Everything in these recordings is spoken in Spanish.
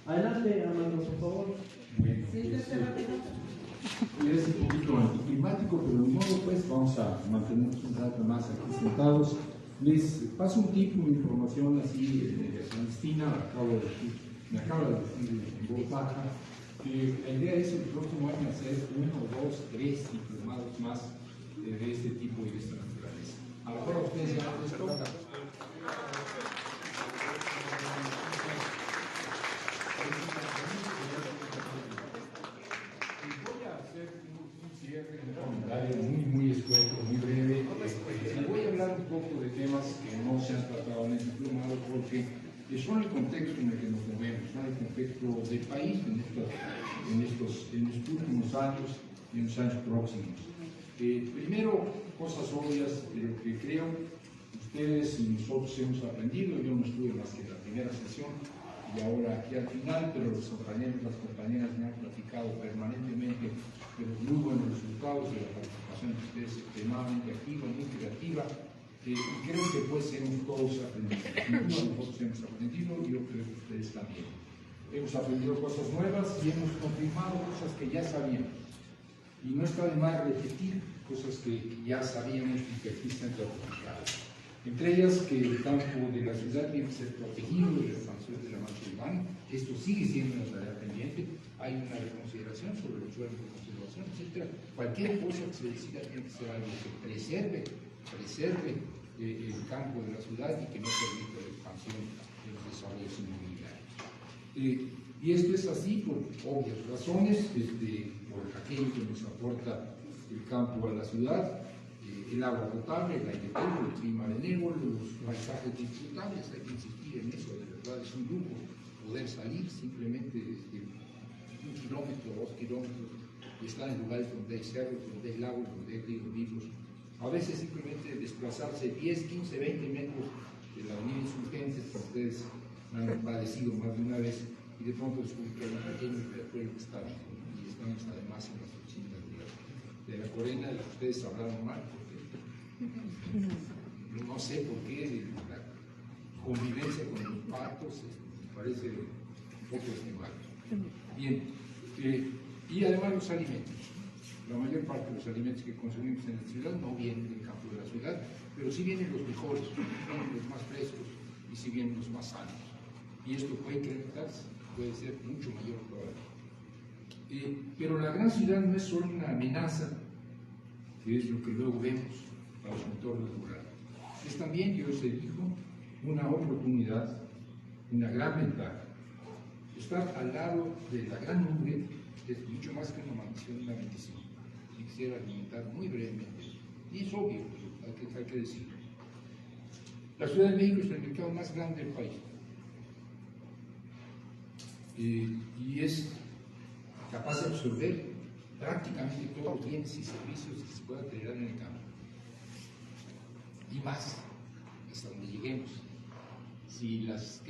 Adelante, Armando, por favor. Bueno, es un poquito anticlimático, pero de modo pues vamos a mantenernos un rato más aquí sentados. Les paso un tipo de información así clandestina, me acaba de decir en voz baja, que la idea es el próximo año hacer 1, 2, 3 diplomados más de este tipo y de esta naturaleza. A lo mejor ustedes ya no les toca. Voy a hacer un cierre, un comentario muy escueto, muy breve. Voy a hablar un poco de temas que no se han tratado en el diplomado porque son el contexto en el que nos movemos, son el contexto del país en estos últimos años y en los años próximos. Primero, cosas obvias de lo que creo ustedes y nosotros hemos aprendido. Yo no estuve más que en la primera sesión y ahora aquí al final, pero los compañeros y las compañeras me han platicado permanentemente de los muy buenos resultados de la participación de ustedes, extremadamente activa, muy creativa, y creo que pues hemos todos aprendido. Nosotros hemos aprendido y yo creo que ustedes también. Hemos aprendido cosas nuevas y hemos confirmado cosas que ya sabíamos. Y no está de más repetir cosas que ya sabíamos y que aquí están certificadas. Entre ellas que el campo de la ciudad tiene que ser protegido de la expansión de la mancha urbana. Esto sigue siendo una tarea pendiente. Hay una reconsideración sobre los suelos de conservación, etc. Cualquier cosa que se decida tiene que ser algo que preserve el campo de la ciudad y que no permita la expansión de los desarrollos inmobiliarios. Y esto es así por obvias razones, por aquello que nos aporta el campo a la ciudad, el agua potable, el aire puro, el clima benévolo, los paisajes disfrutables. Hay que insistir en eso, de verdad es un lujo poder salir simplemente desde 1 kilómetro, 2 kilómetros y estar en lugares donde hay cerros, donde hay lagos, donde hay ríos vivos. A veces simplemente desplazarse 10, 15, 20 metros de la avenida Insurgentes, que ustedes han padecido más de una vez, y de pronto descubrir que hay un pequeño pueblo que está vivo, y estamos además en las oficinas de la Corena, de la que ustedes hablaron mal, porque no sé por qué la convivencia con los patos me parece un poco estimable. Bien, y además los alimentos. La mayor parte de los alimentos que consumimos en la ciudad no vienen del campo de la ciudad, pero sí vienen los mejores, vienen los más frescos y sí vienen los más sanos. Y esto puede incrementarse, puede ser mucho mayor todavía. Pero la gran ciudad no es solo una amenaza, que es lo que luego vemos para los entornos rurales. Es también, yo se dijo, una oportunidad, una gran ventaja. Estar al lado de la gran nube es mucho más que una maldición, una bendición. Y quisiera alimentar muy brevemente, y es obvio, hay que decirlo. La Ciudad de México es el mercado más grande del país. Y es capaz de absorber prácticamente todos los bienes y servicios que se puedan generar en el campo. Y más, hasta donde lleguemos. Si las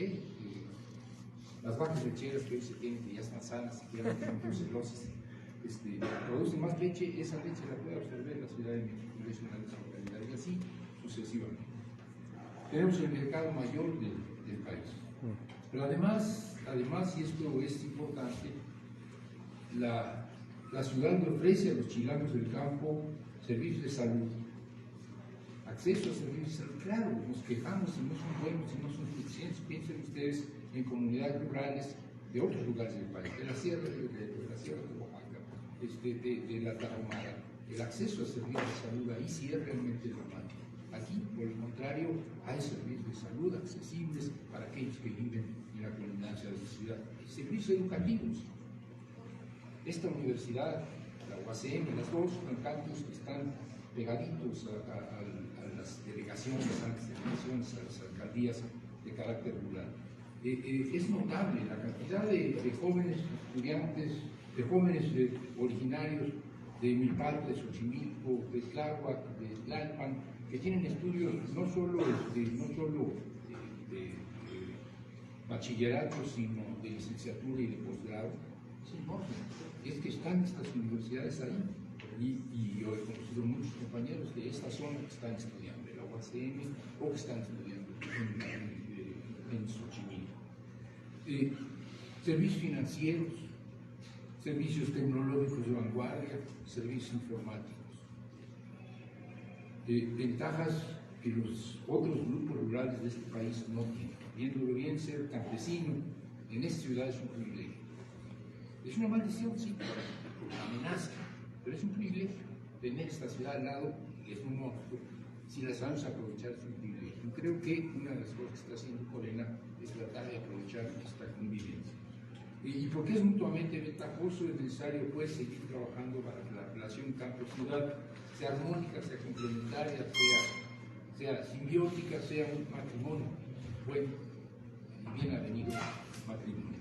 vacas lecheras que hoy se tienen, que ya están sanas, que ya no tienen brucelosis, producen más leche, esa leche la puede absorber la Ciudad de México, es una localidad, y así sucesivamente. Tenemos el mercado mayor del país. Pero además, y esto es importante, la ciudad le ofrece a los chilangos del campo servicios de salud, acceso a servicios de salud. Claro, nos quejamos si no son buenos, si no son suficientes. Piensen ustedes en comunidades rurales de otros lugares del país, de la Sierra de Oaxaca, de la Tarahumara. El acceso a servicios de salud ahí sí es realmente normal. Aquí, por el contrario, hay servicios de salud accesibles para aquellos que viven en la colindancia de la ciudad. Servicios educativos. Esta universidad, la UACM, las dos campus están pegaditos a las delegaciones, a las alcaldías de carácter rural. Es notable la cantidad de jóvenes estudiantes, de jóvenes originarios de Milpalta, de Xochimilco, de Tláhuac, de Tlalpan, que tienen estudios no solo de bachillerato, sino de licenciatura y de posgrado. Es enorme. Es que están estas universidades ahí. Y yo he conocido muchos compañeros de esta zona que están estudiando en la UACM o que están estudiando en Xochimilco. servicios financieros, servicios tecnológicos de vanguardia, servicios informáticos. Ventajas que los otros grupos rurales de este país no tienen. Viéndolo bien, ser campesino en esta ciudad es un privilegio. Es una maldición, sí, una amenaza, pero es un privilegio. Tener esta ciudad al lado es un monstruo. Si la sabemos aprovechar, es un privilegio. Yo creo que una de las cosas que está haciendo Corena es tratar de aprovechar esta convivencia. Y porque es mutuamente ventajoso, es necesario pues seguir trabajando para que la relación campo-ciudad sea armónica, sea complementaria, sea simbiótica, sea un matrimonio bueno y bien avenido matrimonio.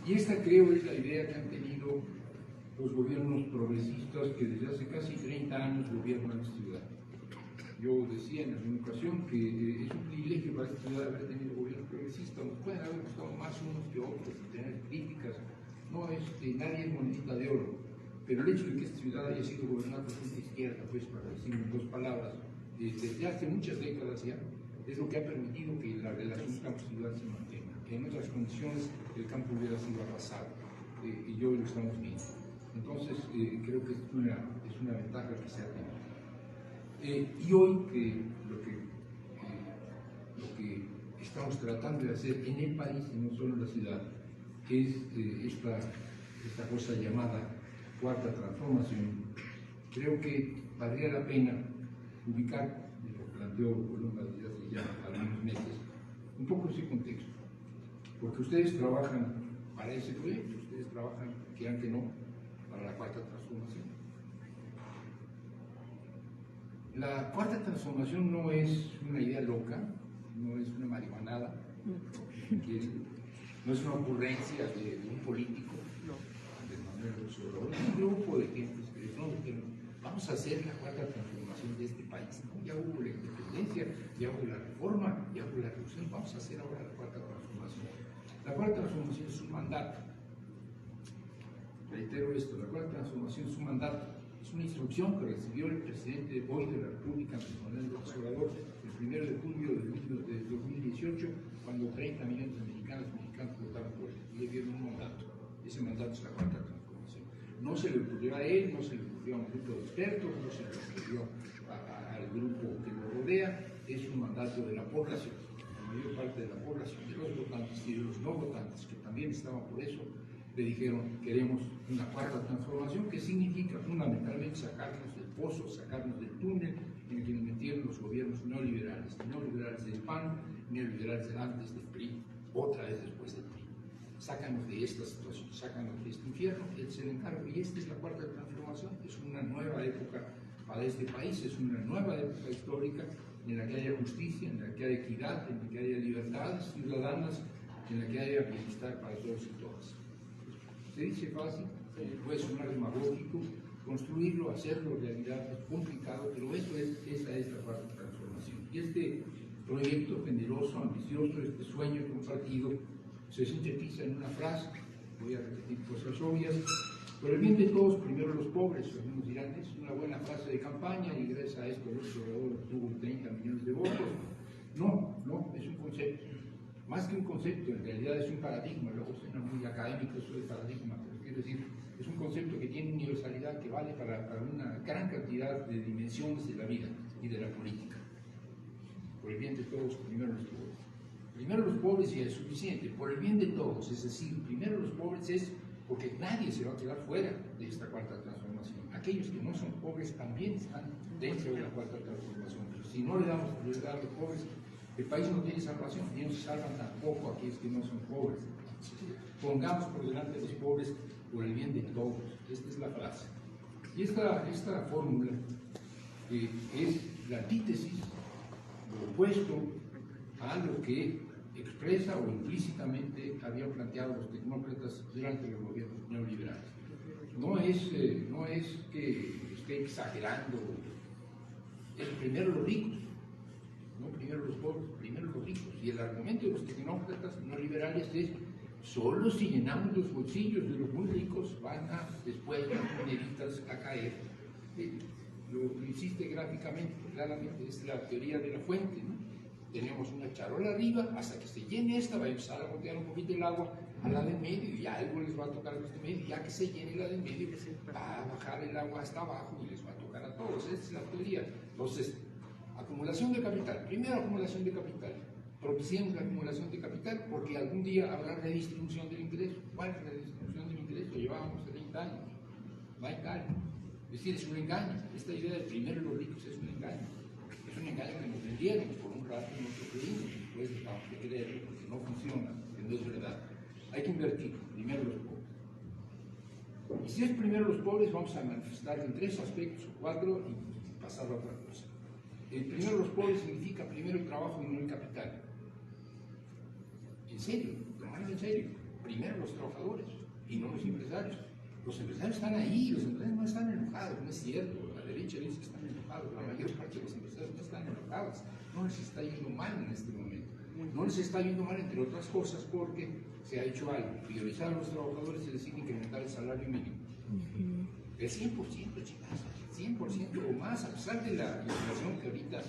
Y esta creo es la idea que han tenido los gobiernos progresistas que desde hace casi 30 años gobiernan esta ciudad. Yo decía en alguna ocasión que es un privilegio para esta ciudad haber tenido gobiernos progresistas. Nos pueden haber gustado más unos que otros y tener críticas. No es que nadie es monedita de oro, pero el hecho de que esta ciudad haya sido gobernada por gente izquierda, pues para decir en dos palabras, desde hace muchas décadas ya, es lo que ha permitido que la relación campo-ciudad se mantenga. Que en otras condiciones el campo hubiera sido arrasado y hoy lo estamos viendo. Entonces creo que es una ventaja que se ha tenido. Y hoy lo que estamos tratando de hacer en el país y no solo en la ciudad es esta cosa llamada cuarta transformación. Creo que valdría la pena ubicar, lo planteó Columba desde hace ya algunos meses, un poco ese contexto, porque ustedes trabajan para ese proyecto, ustedes trabajan, quieran que no, para la cuarta transformación. La cuarta transformación no es una idea loca, no es una marihuanada, no es una ocurrencia de un político, de Manuel López Obrador, es un grupo de gente que vamos a hacer la cuarta transformación de este país, ¿no? Ya hubo la independencia, ya hubo la reforma, ya hubo la revolución, vamos a hacer ahora la cuarta transformación. La cuarta transformación es un mandato, reitero esto, la cuarta transformación es un mandato. Es una instrucción que recibió el presidente hoy de la República, Manuel López Obrador, el 1 de julio de 2018, cuando 30 millones de mexicanos votaron por él y le dieron un mandato. Ese mandato es la cuarta transformación. No se le ocurrió a él, no se le ocurrió a un grupo de expertos, no se le ocurrió al grupo que lo rodea, es un mandato de la población, la mayor parte de la población, de los votantes y de los no votantes, que también estaban por eso. Le dijeron, queremos una cuarta transformación, que significa fundamentalmente sacarnos del pozo, sacarnos del túnel en el que nos metieron los gobiernos neoliberales del PAN, neoliberales del antes del PRI, otra vez después del PRI. Sácanos de esta situación, sácanos de este infierno, él es el encargo, y esta es la cuarta transformación, es una nueva época para este país, es una nueva época histórica en la que haya justicia, en la que haya equidad, en la que haya libertades ciudadanas, en la que haya bienestar para todos y todas. Se dice fácil, puede sonar demagógico, construirlo, hacerlo realidad es complicado, pero esa es la cuarta transformación. Y este proyecto generoso, ambicioso, este sueño compartido, se sintetiza en una frase, voy a repetir cosas obvias: por el bien de todos, primero los pobres. Algunos dirán, es una buena frase de campaña y gracias a esto López Obrador obtuvo 30 millones de votos. No, es un concepto. Más que un concepto, en realidad es un paradigma. Luego suena muy académico eso de paradigma, pero quiero decir, es un concepto que tiene universalidad, que vale para una gran cantidad de dimensiones de la vida y de la política. Por el bien de todos, primero los pobres. Primero los pobres ya es suficiente, por el bien de todos, es decir, primero los pobres es porque nadie se va a quedar fuera de esta cuarta transformación. Aquellos que no son pobres también están dentro de la cuarta transformación, pero si no le damos prioridad a los pobres, el país no tiene salvación, y no se salvan tampoco aquellos que no son pobres. Pongamos por delante de los pobres por el bien de todos. Esta es la frase. Y esta fórmula es la antítesis, lo opuesto a lo que expresa o implícitamente habían planteado los tecnócratas durante los gobiernos neoliberales. No es que esté exagerando, es primero los ricos, no primero los pobres, primero los ricos. Y el argumento de los tecnócratas neoliberales es: solo si llenamos los bolsillos de los muy ricos van a después las moneditas a caer. Lo insiste gráficamente, claramente, es la teoría de la fuente, ¿no? Tenemos una charola arriba, hasta que se llene esta, va a empezar a botear un poquito el agua, a la del medio, y algo les va a tocar a los de medio, ya que se llene la del medio, va a bajar el agua hasta abajo y les va a tocar a todos. Esa es la teoría. Entonces, acumulación de capital. Primero, acumulación de capital. Propiciemos la acumulación de capital porque algún día habrá redistribución del ingreso. ¿Cuál es la redistribución del ingreso? Llevábamos 30 años. No hay tal. Es decir, es un engaño. Esta idea de primero los ricos es un engaño. Es un engaño que nos vendieron por un rato y nosotros creímos. Después dejamos de creerlo porque no funciona, porque no es verdad. Hay que invertir. Primero los pobres. Y si es primero los pobres, vamos a manifestar en 3 aspectos o 4 y pasar a otra cosa. El primero los pobres significa primero el trabajo y no el capital. En serio, tomarlo en serio. Primero los trabajadores y no los empresarios. Los empresarios están ahí, los empresarios no están enojados, no es cierto. La derecha dice que están enojados, la mayor parte de los empresarios no están enojados. No les está yendo mal en este momento. No les está yendo mal, entre otras cosas, porque se ha hecho algo. Priorizar a los trabajadores y decir incrementar el salario mínimo. El 100%, chicas, 100% o más, a pesar de la inflación que ahorita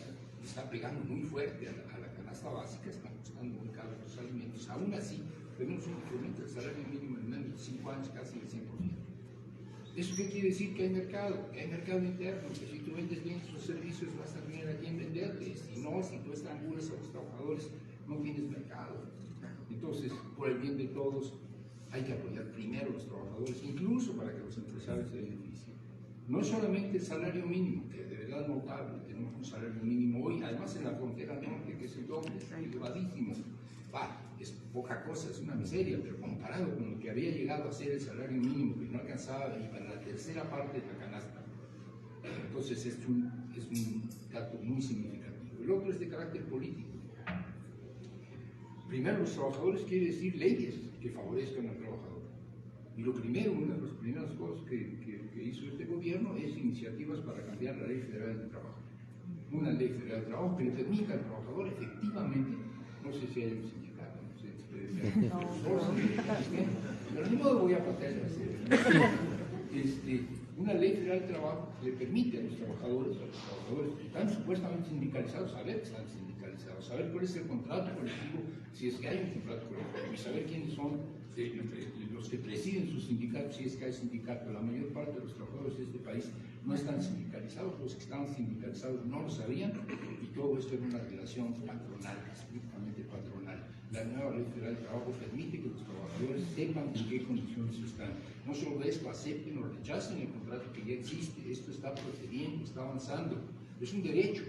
está pegando muy fuerte a la canasta básica, están costando muy caros los alimentos. Aún así, tenemos un incremento del salario mínimo en 25 años casi del 100%. ¿Eso qué quiere decir? Que hay mercado, que hay mercado interno, que si tú vendes bien tus servicios vas a tener a quien venderles. Si no, si tú estrangulas a los trabajadores, no tienes mercado. Entonces, por el bien de todos, hay que apoyar primero a los trabajadores, incluso para que los empresarios se beneficien. No solamente el salario mínimo, que de verdad es notable, tenemos un salario mínimo hoy, además en la frontera norte, que es el doble, es elevadísimo. Es poca cosa, es una miseria, pero comparado con lo que había llegado a ser el salario mínimo, que no alcanzaba ni para la tercera parte de la canasta, entonces es un dato muy significativo. El otro es de carácter político. Primero, los trabajadores quiere decir leyes que favorezcan al trabajador. Y lo primero, una de las primeras cosas que hizo este gobierno es iniciativas para cambiar la Ley Federal del Trabajo. Una Ley Federal del Trabajo que le permita al trabajador efectivamente, no sé si hay un sindicato, no sé si pero ni modo voy a patear una Ley Federal del Trabajo que le permite a los trabajadores que están supuestamente sindicalizados, saber que están sindicalizados, saber cuál es el contrato colectivo, si es que hay un contrato colectivo, y saber quiénes son los que presiden sus sindicatos, si es que hay sindicato. La mayor parte de los trabajadores de este país no están sindicalizados, los que estaban sindicalizados no lo sabían, y todo esto era una relación patronal, estrictamente patronal. La nueva Ley Federal del Trabajo permite que los trabajadores sepan en qué condiciones están. No solo esto, acepten o rechacen el contrato que ya existe, esto está procediendo, está avanzando, es un derecho.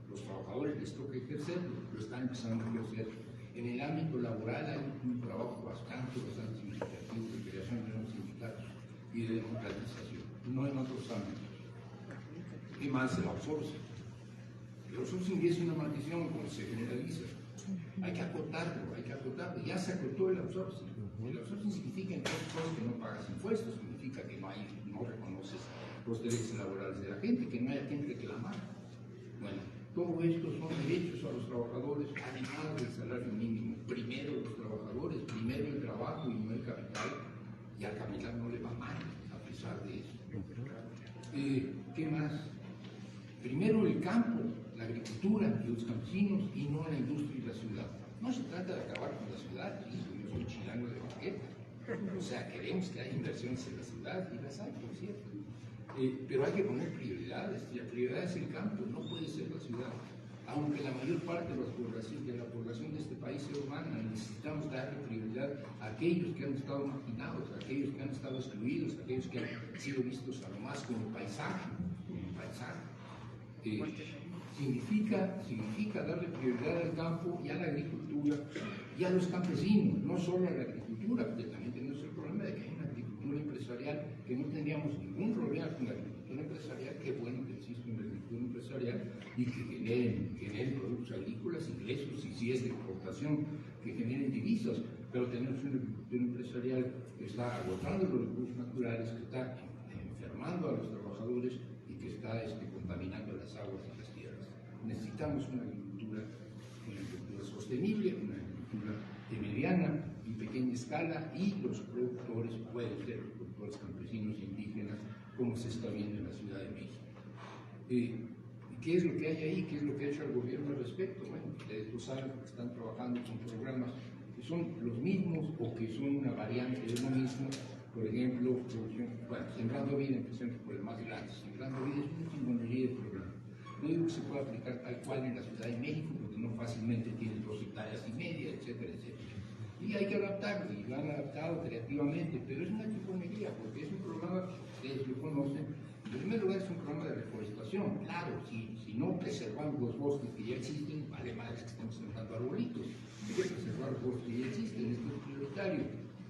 Los trabajadores les toca ejercerlo, lo están empezando a ejercer. En el ámbito laboral hay un trabajo bastante significativo de creación de nuevos sindicatos y de democratización, no en otros ámbitos. Y más el outsourcing. El outsourcing es una maldición cuando se generaliza. Hay que acotarlo, ya se acotó el outsourcing. El outsourcing significa, entre otras cosas, que no pagas impuestos, significa que no reconoces los derechos laborales de la gente, que no hay a quien reclamar. Bueno, todo esto son derechos a los trabajadores, además del salario mínimo. Primero los trabajadores, primero el trabajo y no el capital, y al capital no le va mal, a pesar de eso. ¿Qué más? Primero el campo, la agricultura y los campesinos, y no la industria y la ciudad. No se trata de acabar con la ciudad, yo soy chilango de banqueta. O sea, queremos que haya inversiones en la ciudad, y las hay, por cierto. Pero hay que poner prioridades, y la prioridad es el campo, no puede ser la ciudad. Aunque la mayor parte de la población de este país sea urbana, necesitamos darle prioridad a aquellos que han estado marginados, a aquellos que han estado excluidos, a aquellos que han sido vistos a lo más como paisaje. Significa darle prioridad al campo y a la agricultura y a los campesinos, no solo a la agricultura, porque también tenemos el problema de que hay una agricultura empresarial, que no tendríamos ningún problema con la agricultura empresarial. Qué bueno que existe una agricultura empresarial y que generen productos agrícolas, ingresos, y si es de exportación, que generen divisas, pero tenemos una agricultura empresarial que está agotando los recursos naturales, que está enfermando a los trabajadores y que está contaminando las aguas y las tierras. Necesitamos una agricultura sostenible, una agricultura de mediana y pequeña escala, y los productores pueden ser los productores campesinos e indígenas, como se está viendo en la Ciudad de México. ¿Qué es lo que hay ahí? ¿Qué es lo que ha hecho el gobierno al respecto? Bueno, ustedes lo saben porque están trabajando con programas que son los mismos o que son una variante de lo mismo. Por ejemplo, bueno, Sembrando Vida, empecemos por el más grande. Sembrando Vida es una chingonería de programa. No digo que se pueda aplicar tal cual en la Ciudad de México, porque no fácilmente tiene 2,5 hectáreas, etcétera, etcétera. Y hay que adaptarlo, y lo han adaptado creativamente, pero es una chingonería, porque es un programa, ustedes lo conocen. En primer lugar, es un programa de reforestación. Claro, si no preservamos los bosques que ya existen, vale madres que estemos sembrando arbolitos. Hay que preservar los bosques que ya existen, esto es prioritario.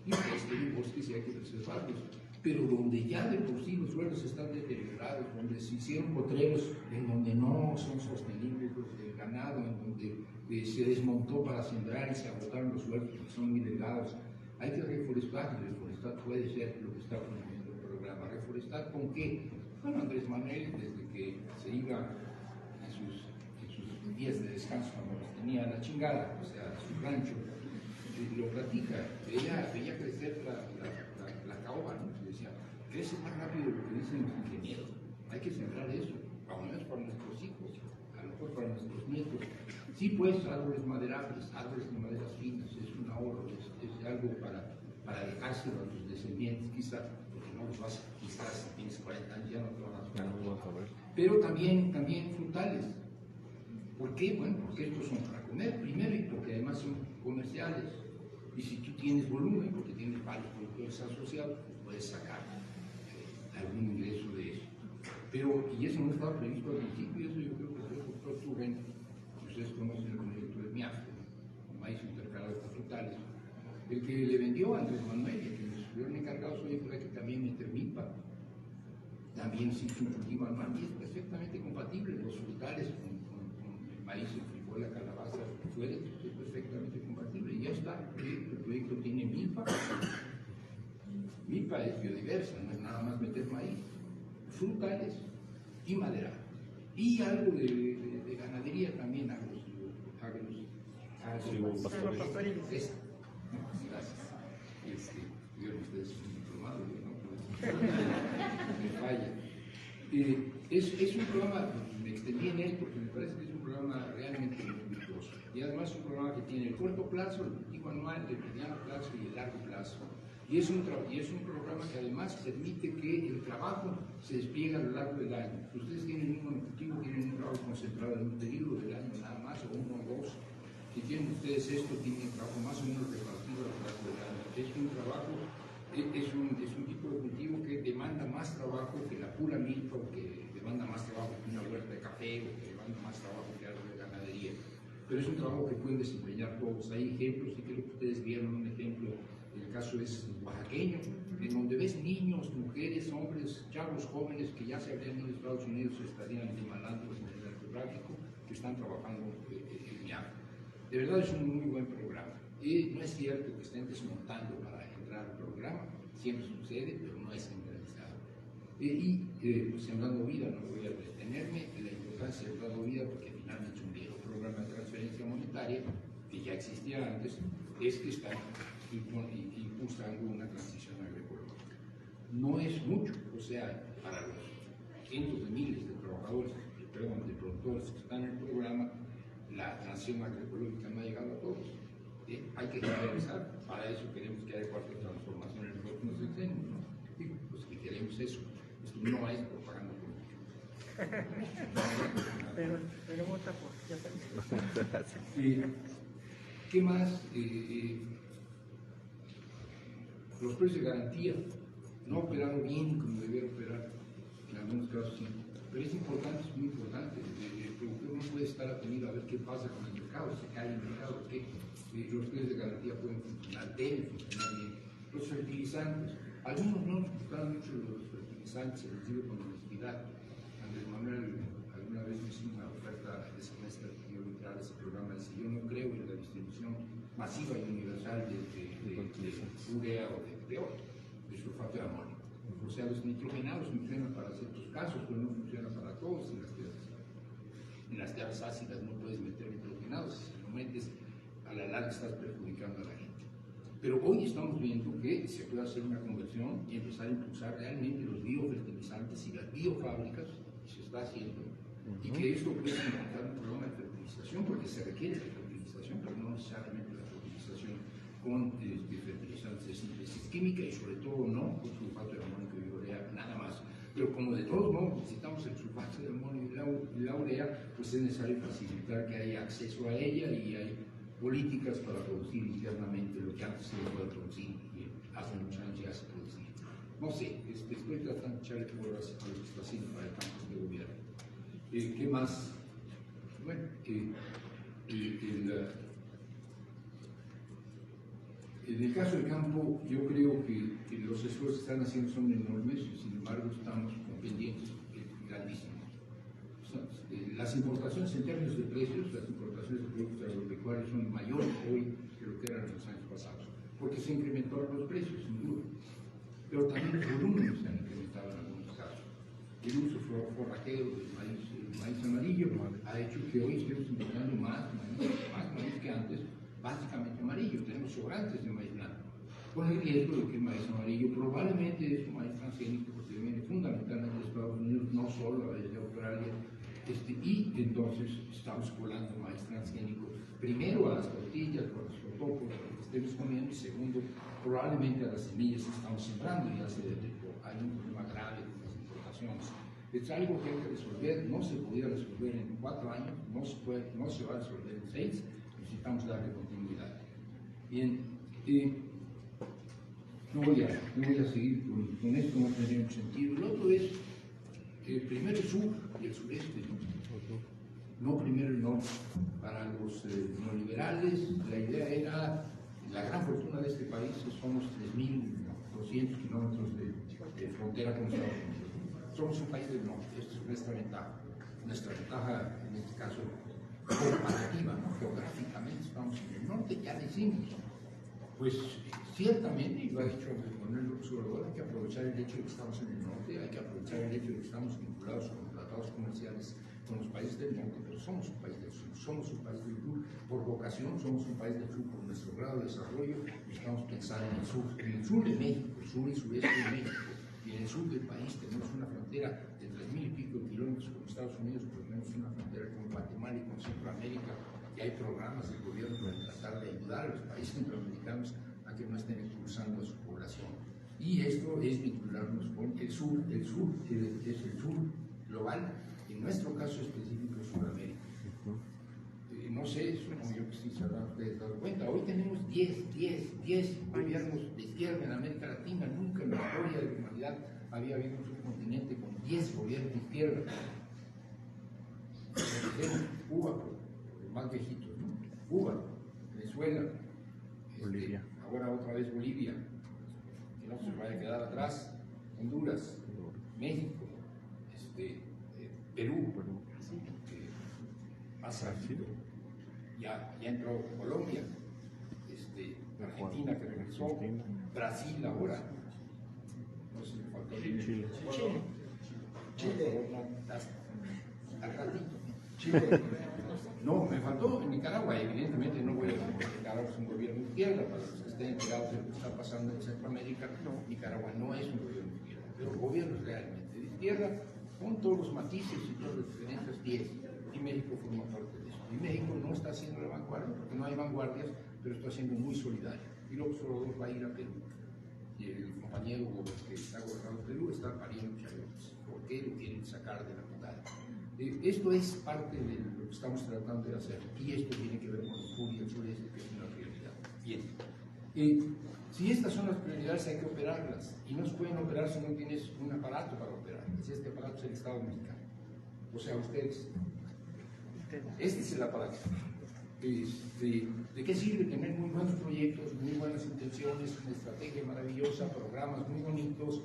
Y pues hay bosques y hay que preservarlos. Pero donde ya de por sí los suelos están deteriorados, donde se hicieron potreros en donde no son sostenibles los del ganado, en donde se desmontó para sembrar y se agotaron los suelos porque son muy delgados, hay que reforestar, y reforestar puede ser lo que está promoviendo el programa. ¿Reforestar con qué? Bueno, Andrés Manuel, desde que se iba en sus días de descanso, cuando los tenía a la chingada, o sea, a su rancho, lo platica, veía crecer la caoba, ¿no? Y decía, crece más rápido de lo que dicen los ingenieros, hay que sembrar eso, al menos para nuestros hijos, a lo mejor para nuestros nietos. Sí, pues, árboles maderables, árboles de maderas finas, es un ahorro, es algo para dejárselo a tus descendientes, quizás, porque no los vas, quizás si tienes 40 años ya no te van a tocar. Pero también frutales. ¿Por qué? Bueno, porque estos son para comer primero y porque además son comerciales. Y si tú tienes volumen, porque tienes varios productores asociados, pues puedes sacar algún ingreso de eso. Pero, y eso no estaba previsto al principio, y eso yo creo que fue el doctor Turren, que ustedes conocen el proyecto de MIAF, maíz intercalado con frutales, el que le vendió a Andrés Manuel, y que nos estuvieron encargados hoy fue que también meter milpa. También sí se cultiva anual y es perfectamente compatible los frutales con el maíz, el frijol, la calabaza, es perfectamente compatible. Y ya está, el proyecto tiene milpa. Milpa es biodiversa, no es nada más meter maíz, frutales y madera. Y algo de ganadería también, agropastoril. Gracias. Tuvieron ustedes un diplomado, ¿no? Me falla. Es un programa, me extendí en él porque me parece que es un programa realmente virtuoso. Y además es un programa que tiene el corto plazo, el objetivo anual, el mediano plazo y el largo plazo. Y es un programa que además permite que el trabajo se despliegue a lo largo del año. Ustedes tienen un objetivo, tienen un trabajo concentrado en un periodo del año nada más, o uno o dos. Si tienen ustedes esto, tienen un trabajo más o menos repartido a lo largo del año. Es un trabajo, es un tipo de cultivo que demanda más trabajo que la pura milpa, o que demanda más trabajo que una huerta de café, o que demanda más trabajo que algo de ganadería. Pero es un trabajo que pueden desempeñar todos. Hay ejemplos, y creo que ustedes vieron un ejemplo, el caso es oaxaqueño, en donde ves niños, mujeres, hombres, chavos jóvenes que ya se habrían ido a Estados Unidos, se estarían malandros en el narcotráfico, que están trabajando en MIAF. De verdad es un muy buen programa. Y no es cierto que estén desmontando para entrar al programa, siempre sucede, pero no es generalizado. Pues Sembrando Vida, no voy a detenerme, la importancia de Sembrando Vida, porque finalmente es un viejo programa de transferencia monetaria, que ya existía antes, es que está impulsando una transición agroecológica. No es mucho, o sea, para los cientos de miles de trabajadores, de productores que están en el programa, la transición agroecológica no ha llegado a todos. Hay que generalizar, para eso queremos que haya cuarta transformación en los próximos sexenios, ¿no? Digo, pues que queremos eso. Esto no es propaganda política. Pero vota por, ya sabes. ¿Qué más? Los precios de garantía no ha operado bien como debiera operar, en algunos casos sí. Pero es importante, es muy importante. El productor no puede estar atenido a ver qué pasa con el mercado, se cae el mercado, ¿qué? Los precios de garantía pueden funcionar, deben funcionar bien. Los fertilizantes, algunos no nos gustaron mucho los fertilizantes, se los digo con honestidad. Andrés Manuel alguna vez me hizo una oferta de semestre que yo entrar a ese programa, dice, yo no creo en la distribución masiva y universal de urea o de oro, de sulfato de amonio. O sea, los nitrogenados funcionan para ciertos casos, pero no funcionan para todos en las tierras ácidas no puedes meter nitrogenados, si lo metes a la larga estás perjudicando a la gente. Pero hoy estamos viendo que se puede hacer una conversión y empezar a impulsar realmente los biofertilizantes y las biofábricas, y se está haciendo, y que esto puede impulsar un programa de fertilización, porque se requiere de fertilización, pero no necesariamente la fertilización con fertilizantes de síntesis química y sobre todo no con sulfato de amonio y urea, nada más. Pero como de todos modos necesitamos el sulfato de amonio y la urea, pues es necesario facilitar que haya acceso a ella y hay políticas para producir internamente lo que antes se podía producir y hace muchos años ya se producía. No sé, estoy tratando de echarle porras a lo que está haciendo para el campo de gobierno. ¿Qué más? Bueno, en el caso del campo, yo creo que los esfuerzos que están haciendo son enormes y sin embargo estamos con pendientes grandísimos. Las importaciones en términos de precios, las importaciones de productos agropecuarios son mayores hoy que lo que eran en los años pasados, porque se incrementaron los precios, sin duda, pero también los volúmenes se han incrementado en algunos casos. El uso forrajero del maíz amarillo ha hecho que hoy estemos importando más maíz que antes, básicamente amarillo. Tenemos sobrantes de maíz blanco, con el riesgo de que el maíz amarillo probablemente es un maíz transgénico porque viene fundamentalmente de Estados Unidos, no solo de Australia, y entonces estamos colando maíz transgénico primero a las tortillas, a los totopos, a lo que estemos comiendo, y segundo, probablemente a las semillas que estamos sembrando. Ya se detectó, hay un problema grave con las importaciones. Es algo que hay que resolver, no se podía resolver en 4 años, no se va a resolver en 6, necesitamos darle continuidad. Bien, no voy a seguir con esto, no tendría mucho sentido. El otro es, primero el sur y el sureste, no primero el norte. Para los neoliberales, la idea era, la gran fortuna de este país son los 3.200 kilómetros de frontera con Estados Unidos. Somos un país del norte, esta es nuestra ventaja. Nuestra ventaja, en este caso, comparativa, ¿no? Geográficamente estamos en el norte, ya decimos. Pues ciertamente, y lo ha dicho Andrés Manuel López Obrador, hay que aprovechar el hecho de que estamos en el norte, hay que aprovechar el hecho de que estamos vinculados con tratados comerciales con los países del norte, pero somos un país del sur, somos un país del sur por vocación, somos un país del sur por nuestro grado de desarrollo, y estamos pensando en el sur de México, el sur y sureste de México, y en el sur del país tenemos una frontera de 3.000 y pico de kilómetros con Estados Unidos, pero tenemos una frontera con Guatemala y con Centroamérica, y hay programas del gobierno para tratar de ayudar a los países centroamericanos a que no estén expulsando a su población. Y esto es vincularnos con el sur es el sur global, en nuestro caso específico Sudamérica. No sé, supongo yo que sí se habrán ustedes dado cuenta, hoy tenemos 10 gobiernos de izquierda en América Latina. Nunca en la historia de la humanidad había habido un subcontinente con 10 gobiernos de izquierda. Cuba, los más viejitos, ¿no? Cuba, Venezuela, Bolivia. Ahora otra vez Bolivia, que no se vaya a quedar atrás, Honduras, México, Perú, más rápido, ya entró Colombia, Argentina que regresó, Brasil ahora, no sé si me faltó Chile. Al ratito. Chile. No, me faltó Nicaragua. Evidentemente no voy a decir que Nicaragua es un gobierno de izquierda. Para los que estén enterados de lo que está pasando en Centroamérica, Nicaragua no es un gobierno de izquierda, pero gobierno realmente de izquierda, con todos los matices y todas las diferencias 10. Y México forma parte de eso. Y México no está haciendo la vanguardia, porque no hay vanguardias, pero está siendo muy solidario. Y López Obrador va a ir a Perú. Y el compañero que está gobernando Perú está pariendo chayotes. ¿Por qué lo quieren sacar de la mitad? Esto es parte de lo que estamos tratando de hacer, y esto tiene que ver con el sur y el sureste, que es una prioridad. Bien, si estas son las prioridades, hay que operarlas, y no se pueden operar si no tienes un aparato para operarlas. Este aparato es el Estado mexicano, o sea, ustedes. Este es el aparato. ¿De qué sirve tener muy buenos proyectos, muy buenas intenciones, una estrategia maravillosa, programas muy bonitos,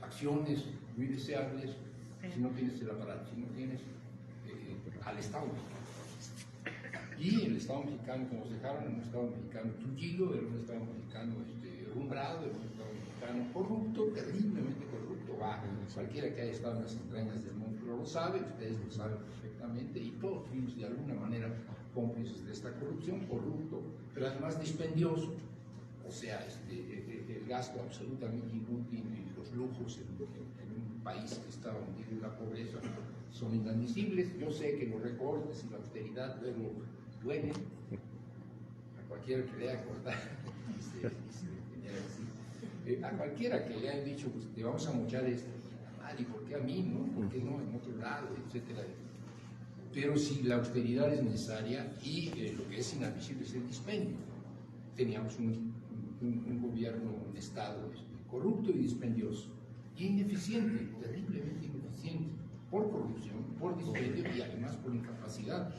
acciones muy deseables, si no tienes el aparato, si no tienes al Estado mexicano? Y el Estado mexicano que nos dejaron era un Estado mexicano tullido, era un Estado mexicano rumbrado, era un Estado mexicano corrupto, terriblemente corrupto. Cualquiera que haya estado en las entrañas del mundo lo sabe, ustedes lo saben perfectamente, y todos fuimos de alguna manera cómplices de esta corrupción, corrupto, pero además dispendioso. O sea, el gasto absolutamente inútil y los lujos en un país que está hundido en la pobreza son inadmisibles. Yo sé que los recortes y la austeridad luego duelen a cualquiera que le haya cortado, a cualquiera que le hayan dicho, pues te vamos a mochar esto, ¿y por qué a mí, no? ¿Por qué no en otro lado, etcétera? Pero si la austeridad es necesaria y lo que es inadmisible es el dispendio. Teníamos un gobierno, un Estado corrupto y dispendioso, y ineficiente, terriblemente ineficiente, por corrupción, por dispendio y además por incapacidad.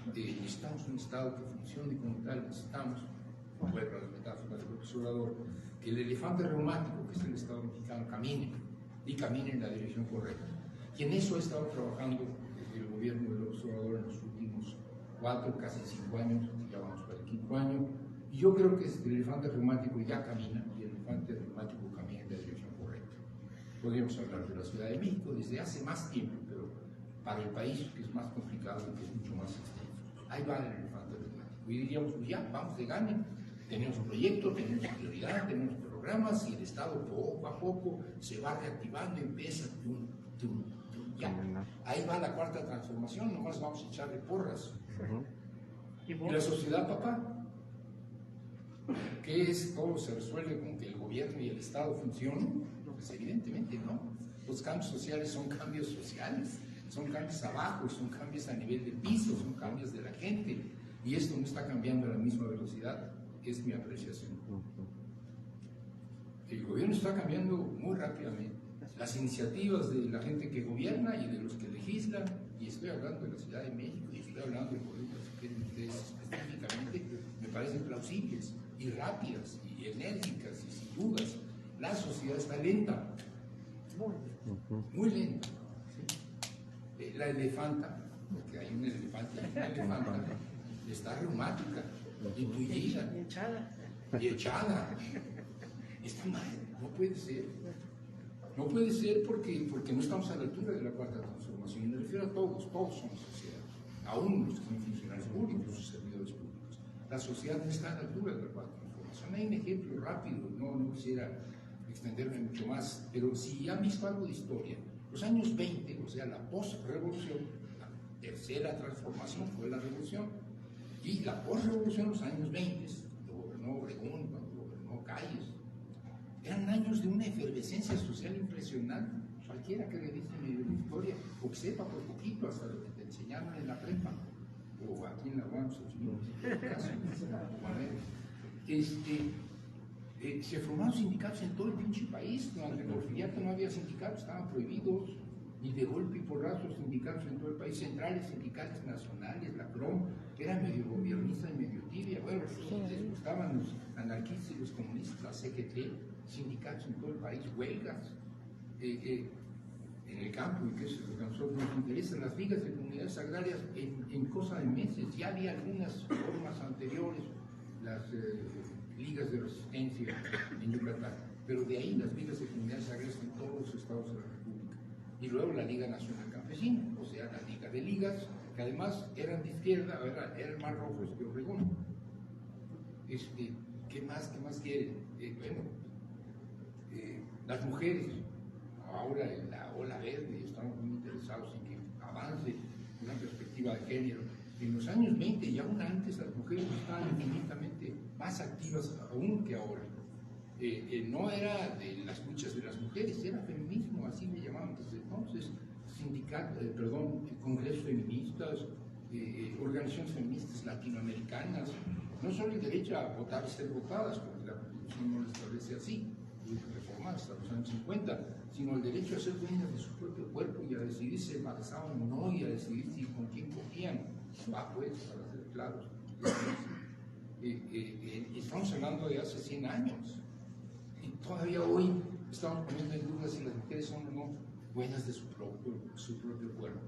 Necesitamos un Estado que funcione como tal, necesitamos, vuelvo a las metáforas del profesor Obrador, que el elefante reumático, que es el Estado mexicano, camine, y camine en la dirección correcta. Y en eso ha estado trabajando el gobierno del observador en los últimos 4, casi 5 años, ya vamos para el 5º año, y yo creo que el elefante reumático ya camina, y el elefante reumático camina en la dirección correcta. Podríamos hablar de la Ciudad de México desde hace más tiempo, pero para el país, que es más complicado y que es mucho más extenso, ahí va el elefante reumático. Y diríamos, pues ya, vamos de gane, tenemos proyectos, tenemos prioridad, tenemos programas, y el Estado poco a poco se va reactivando, empieza, ya. Ahí va la 4ª transformación, nomás vamos a echarle porras. ¿Y la sociedad, papá? ¿Qué es? ¿Todo se resuelve con que el gobierno y el Estado funcionen? Pues evidentemente no. Los cambios sociales son cambios sociales, son cambios abajo, son cambios a nivel de piso, son cambios de la gente, y esto no está cambiando a la misma velocidad, es mi apreciación. El gobierno está cambiando muy rápidamente. Las iniciativas de la gente que gobierna y de los que legislan, y estoy hablando de la Ciudad de México, y estoy hablando de políticas que quieren ustedes específicamente, me parecen plausibles, y rápidas, y enérgicas, y sin dudas. La sociedad está lenta, muy lenta. ¿Sí? La elefanta, porque hay un elefante, una elefanta, está reumática, intuida, y echada. Está mal, no puede ser. No puede ser porque no estamos a la altura de la 4ª transformación. Y me refiero a todos somos sociedad, aún los que son funcionarios públicos, los servidores públicos. La sociedad no está a la altura de la 4ª transformación. Hay un ejemplo rápido, no quisiera extenderme mucho más, pero si han visto algo de historia, los años 20, o sea, la post-revolución, la 3ª transformación fue la revolución, y la post-revolución, los años 20, cuando gobernó Obregón, cuando gobernó Calles, eran años de una efervescencia social impresionante. Cualquiera que revise medio de historia, o que sepa por poquito hasta lo que te enseñaron en la prepa, o aquí en la UAM, se formaron sindicatos en todo el pinche país. Durante el porfiriato no había sindicatos, estaban prohibidos, y de golpe y porrazo sindicatos en todo el país, centrales sindicales nacionales, la CROM, era medio gobernista y medio tibia. Bueno, les gustaban los anarquistas y los comunistas, la CGT, sindicatos en todo el país, huelgas en el campo, y que eso es lo que a nosotros nos interesa, las ligas de comunidades agrarias en cosa de meses. Ya había algunas formas anteriores, las ligas de resistencia en Yucatán, pero de ahí las ligas de comunidades agrarias en todos los estados de la República. Y luego la Liga Nacional Campesina, o sea, la Liga de Ligas, que además eran de izquierda, eran más rojos que Obregón. ¿Qué más quieren? Las mujeres, ahora en la ola verde, estamos muy interesados en que avance una perspectiva de género. En los años 20 y aún antes, las mujeres estaban infinitamente más activas aún que ahora. No era de las luchas de las mujeres, era feminismo, así me llamaban desde entonces, congresos feministas, organizaciones feministas latinoamericanas, no solo el derecho a votar y ser votadas, porque la Constitución no lo establece así, reformadas hasta los años 50, sino el derecho a ser dueñas de su propio cuerpo y a decidir si embarazaban o no, y a decidir si con quién cogían, pues, para ser claros. Estamos hablando de hace 100 años. Y todavía hoy estamos poniendo en duda si las mujeres son o no dueñas de su propio cuerpo.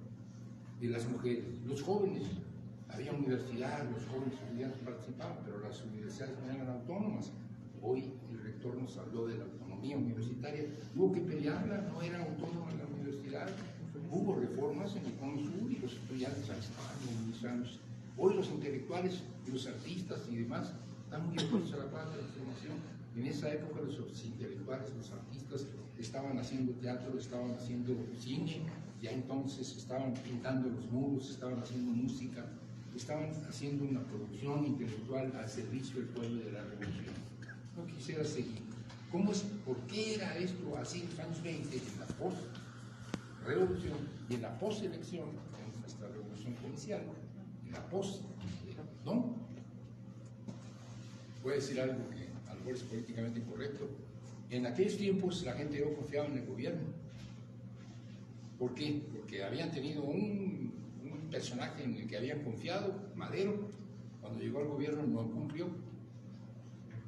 De las mujeres, los jóvenes, había universidad, los jóvenes estudiantes participaban, pero las universidades no eran autónomas. Hoy el rector nos habló de la autonomía universitaria, hubo que pelearla, no era autónoma la universidad. Hubo reformas en el Cono Sur y los estudiantes estaban movilizándose. Hoy los intelectuales, los artistas y demás están muy opuestos a la 4ª transformación. En esa época los intelectuales, los artistas estaban haciendo teatro, estaban haciendo cine, ya entonces estaban pintando los muros, estaban haciendo música. estaban haciendo una producción intelectual al servicio del pueblo y de la revolución. No quisiera seguir. ¿Por qué era esto así en los años 20, en la post-revolución y en la post-elección, en nuestra revolución policial, en la post, ¿no? Voy a decir algo que a lo mejor es políticamente incorrecto. En aquellos tiempos la gente no confiaba en el gobierno. ¿Por qué? Porque habían tenido un personaje en el que habían confiado, Madero. Cuando llegó al gobierno no cumplió.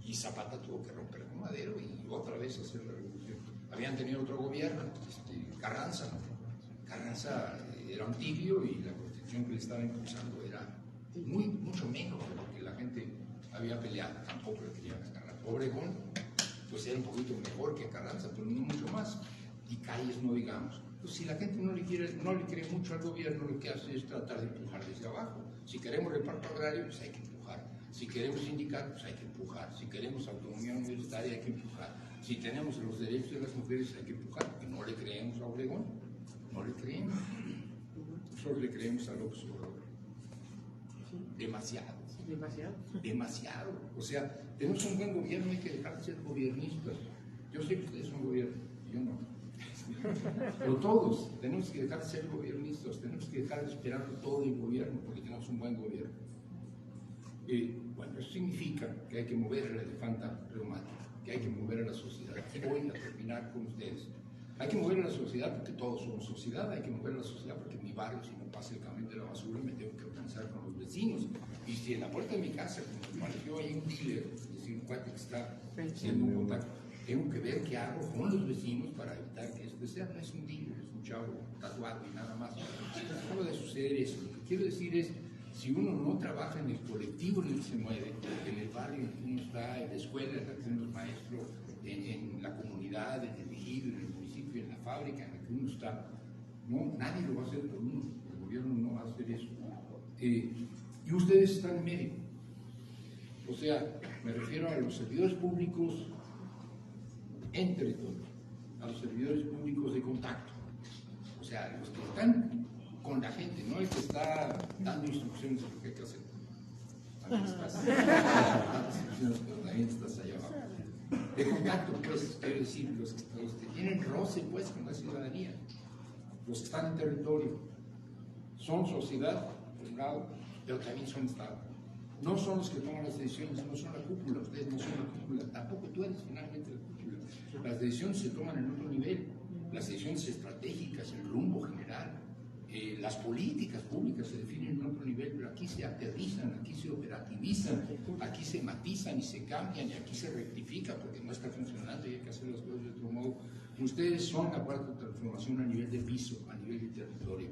Y Zapata tuvo que romper con Madero y otra vez hacer la revolución. Habían tenido otro gobierno, Carranza. Carranza era un tibio y la constitución que le estaba impulsando era mucho menos de lo que la gente había peleado. Tampoco le querían agarrar. Obregón, pues era un poquito mejor que Carranza, pero no mucho más. Y Calles no digamos. Pues si la gente no le cree mucho al gobierno, lo que hace es tratar de empujar desde abajo. Si queremos reparto agrario, pues hay que empujar. Si queremos sindicatos, hay que empujar. Si queremos autonomía universitaria, hay que empujar. Si tenemos los derechos de las mujeres, hay que empujar. Porque no le creemos a Obregón. No le creemos. Nosotros le creemos a López Obrador. Demasiado. Demasiado. O sea, tenemos un buen gobierno, hay que dejar de ser gobiernistas. Yo sé que ustedes son gobierno, yo no. Pero todos tenemos que dejar de ser gobiernistas, tenemos que dejar de esperar todo del gobierno porque tenemos un buen gobierno. Bueno, eso significa que hay que mover el elefante reumático, que hay que mover a la sociedad. Y voy a terminar con ustedes. Hay que mover a la sociedad porque todos somos sociedad, hay que mover a la sociedad porque en mi barrio, si no pasa el camión de la basura, me tengo que organizar con los vecinos. Y si en la puerta de mi casa, como apareció ahí un dealer, es decir, un cuate que está haciendo un contacto, tengo que ver qué hago con los vecinos para evitar que esto sea. No es un dealer, es un chavo tatuado y nada más. No puede suceder eso. Lo que quiero decir es, si uno no trabaja en el colectivo en el que se mueve, en el barrio en el que uno está, en la escuela en la que uno es maestro, en la comunidad, en el ejido, en el municipio, en la fábrica en la que uno está, no, nadie lo va a hacer por uno. El gobierno no va a hacer eso. Y ustedes están en medio. O sea, me refiero a los servidores públicos en territorio, a los servidores públicos de contacto. O sea, los que están con la gente, no el que está dando instrucciones de lo que hay que hacer. También estás dando instrucciones, pero también estás allá abajo. De contacto, pues, quiero decir, los que tienen roce, pues, con la ciudadanía, los que están en territorio, son sociedad, por un lado, pero también son Estado. No son los que toman las decisiones, no son la cúpula, ustedes no son la cúpula, tampoco tú eres finalmente la cúpula. Las decisiones se toman en otro nivel, las decisiones estratégicas, el rumbo general, las políticas públicas se definen en otro nivel, pero aquí se aterrizan, aquí se operativizan, aquí se matizan y se cambian y aquí se rectifica porque no está funcionando y hay que hacer las cosas de otro modo. Ustedes son la cuarta transformación a nivel de piso, a nivel de territorio.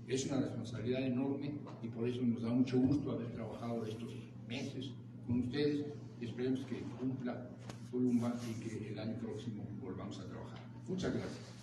Es una responsabilidad enorme y por eso nos da mucho gusto haber trabajado estos meses con ustedes. Esperemos que cumpla Columba y que el año próximo volvamos a trabajar. Muchas gracias.